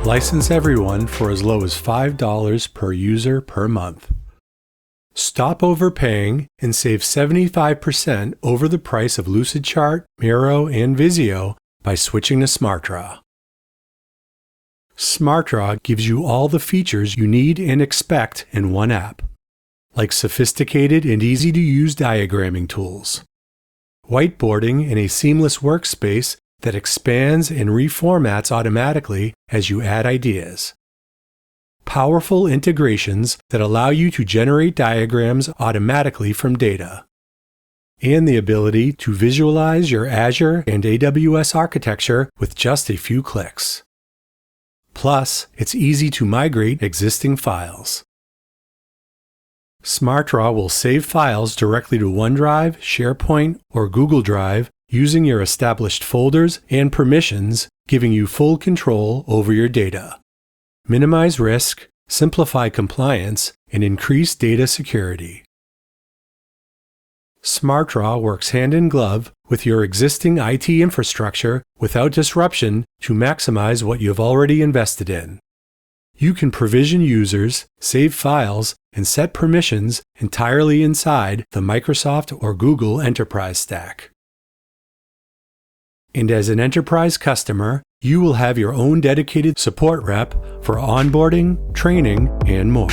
License everyone for as low as $5 per user per month. Stop overpaying and save 75% over the price of Lucidchart, Miro, and Visio by switching to SmartDraw. SmartDraw gives you all the features you need and expect in one app, like sophisticated and easy-to-use diagramming tools, whiteboarding in a seamless workspace that expands and reformats automatically as you add ideas, powerful integrations that allow you to generate diagrams automatically from data, and the ability to visualize your Azure and AWS architecture with just a few clicks. Plus, it's easy to migrate existing files. SmartDraw will save files directly to OneDrive, SharePoint, or Google Drive using your established folders and permissions, giving you full control over your data. Minimize risk, simplify compliance, and increase data security. SmartDraw works hand in glove with your existing IT infrastructure without disruption to maximize what you've already invested in. You can provision users, save files, and set permissions entirely inside the Microsoft or Google Enterprise stack. And as an enterprise customer, you will have your own dedicated support rep for onboarding, training, and more.